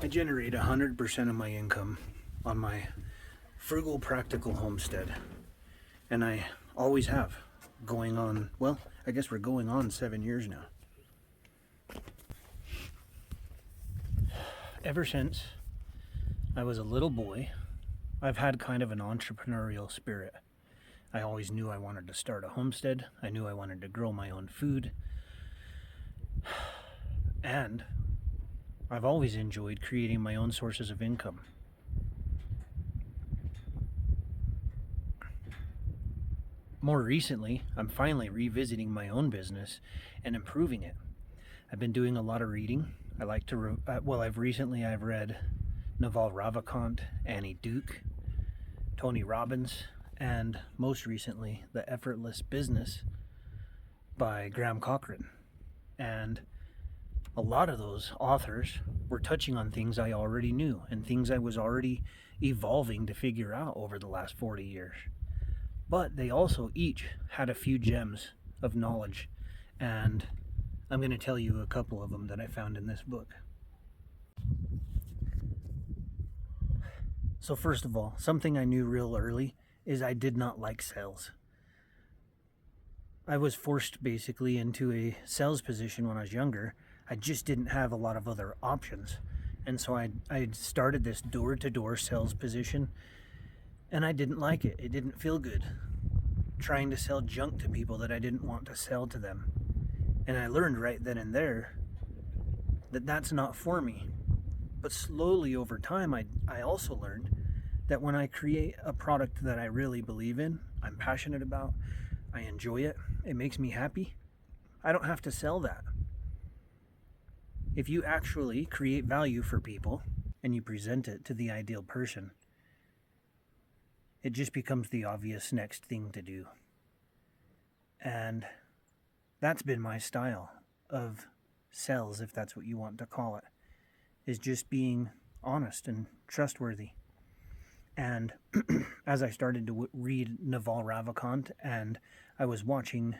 I generate 100% of my income on my frugal, practical homestead, and I always have. Going on, well, I guess we're going on 7 years now. Ever since I was a little boy, I've had kind of an entrepreneurial spirit. I always knew I wanted to start a homestead. I knew I wanted to grow my own food. And I've always enjoyed creating my own sources of income. More recently, I'm finally revisiting my own business and improving it. I've been doing a lot of reading. I like to, I've read Naval, Ravikant, Annie Duke, Tony Robbins, and most recently, The Effortless Business by Graham Cochrane. And a lot of those authors were touching on things I already knew and things I was already evolving to figure out over the last 40 years. But they also each had a few gems of knowledge, and I'm going to tell you a couple of them that I found in this book. So first of all, something I knew real early is I did not like sales. I was forced basically into a sales position when I was younger. I just didn't have a lot of other options. And so I started this door-to-door sales position, and I didn't like it. It didn't feel good trying to sell junk to people that I didn't want to sell to them. And I learned right then and there that that's not for me. But slowly over time, I also learned that when I create a product that I really believe in, I'm passionate about, I enjoy it, it makes me happy, I don't have to sell that. If you actually create value for people and you present it to the ideal person, it just becomes the obvious next thing to do. And that's been my style of sales, if that's what you want to call it, is just being honest and trustworthy. And as I started to read Naval Ravikant and I was watching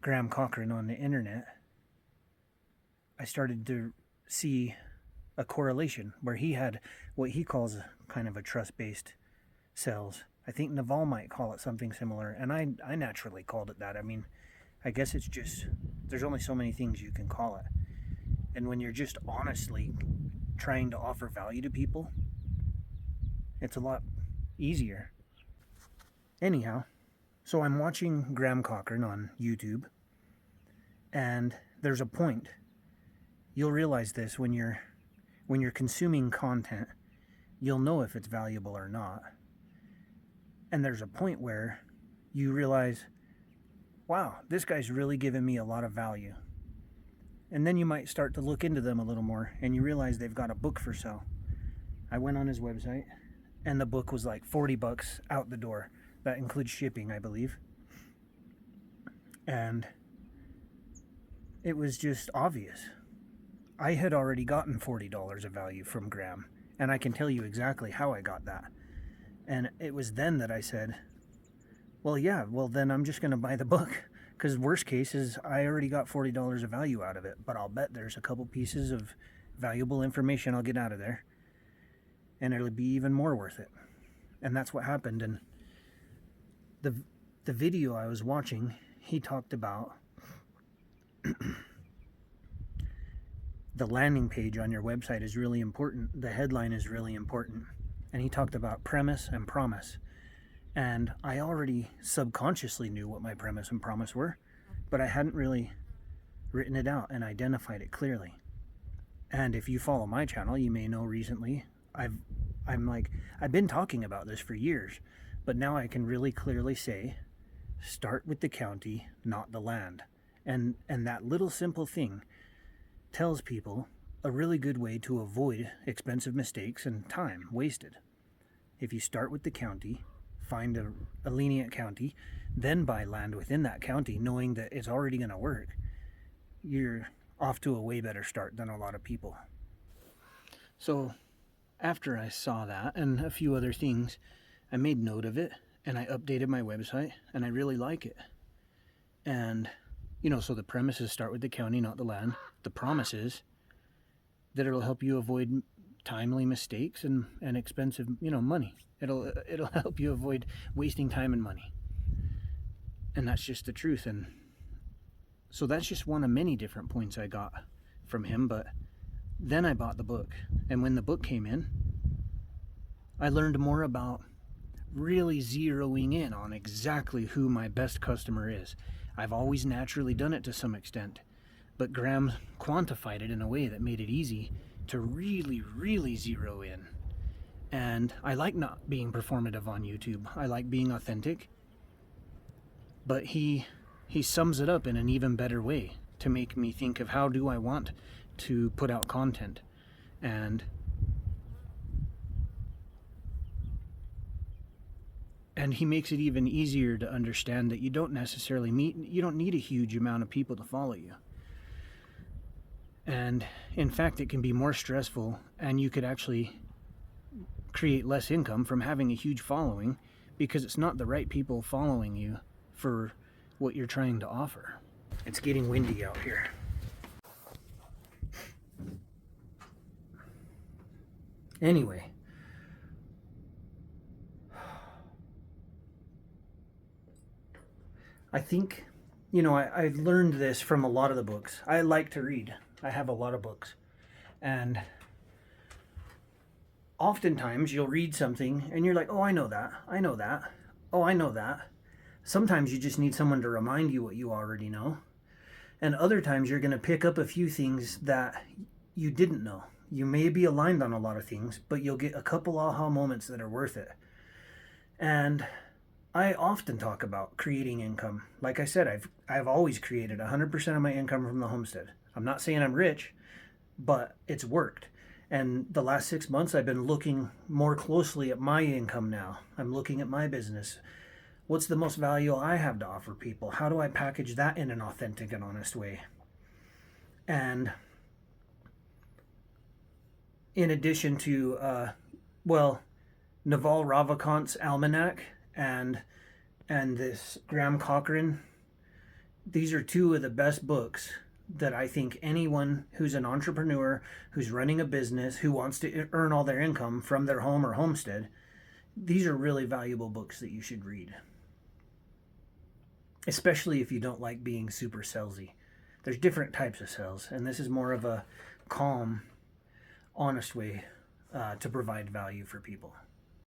Graham Cochrane on the internet, I started to see a correlation where he had what he calls kind of a trust-based sales. I think Naval might call it something similar, and I naturally called it that. I mean, I guess it's just, there's only so many things you can call it. And when you're just honestly trying to offer value to people, it's a lot easier. Anyhow, so I'm watching Graham Cochrane on YouTube, and there's a point. You'll realize this when you're consuming content, you'll know if it's valuable or not. And there's a point where you realize, wow, this guy's really giving me a lot of value. And then you might start to look into them a little more, and you realize they've got a book for sale. I went on his website, and the book was like $40 out the door. That includes shipping, I believe. And it was just obvious. I had already gotten $40 of value from Graham, and I can tell you exactly how I got that. And it was then that I said, well then I'm just going to buy the book, because worst case is I already got $40 of value out of it, but I'll bet there's a couple pieces of valuable information I'll get out of there, and it'll be even more worth it. And that's what happened. And the video I was watching, he talked about the landing page on your website is really important. The headline is really important. And he talked about premise and promise. And I already subconsciously knew what my premise and promise were, but I hadn't really written it out and identified it clearly. And if you follow my channel, you may know recently I've been talking about this for years, but now I can really clearly say, start with the county, not the land. And that little simple thing tells people a really good way to avoid expensive mistakes and time wasted. If you start with the county, find a lenient county, then buy land within that county, knowing that it's already going to work, you're off to a way better start than a lot of people. So after I saw that and a few other things, I made note of it and I updated my website, and I really like it. And so the premises start with the county, not the land. The promise is that it'll help you avoid timely mistakes and expensive, money. It'll help you avoid wasting time and money. And that's just the truth. And so that's just one of many different points I got from him. But then I bought the book. And when the book came in, I learned more about really zeroing in on exactly who my best customer is. I've always naturally done it to some extent, but Graham quantified it in a way that made it easy to really, really zero in. And I like not being performative on YouTube. I like being authentic. But he sums it up in an even better way to make me think of how do I want to put out content. And he makes it even easier to understand that you don't need a huge amount of people to follow you. And in fact, it can be more stressful, and you could actually create less income from having a huge following because it's not the right people following you for what you're trying to offer. It's getting windy out here. Anyway, I think, I've learned this from a lot of the books. I like to read. I have a lot of books. And oftentimes you'll read something and you're like, oh, I know that. Oh, I know that. Sometimes you just need someone to remind you what you already know. And other times you're going to pick up a few things that you didn't know. You may be aligned on a lot of things, but you'll get a couple aha moments that are worth it. And I often talk about creating income. Like I said, I've always created 100% of my income from the homestead. I'm not saying I'm rich, but it's worked. And the last 6 months, I've been looking more closely at my income now. I'm looking at my business. What's the most value I have to offer people? How do I package that in an authentic and honest way? And in addition to, Naval Ravikant's Almanac and this Graham Cochrane, these are two of the best books that I think anyone who's an entrepreneur, who's running a business, who wants to earn all their income from their home or homestead, these are really valuable books that you should read. Especially if you don't like being super salesy. There's different types of sales, and this is more of a calm, honest way to provide value for people.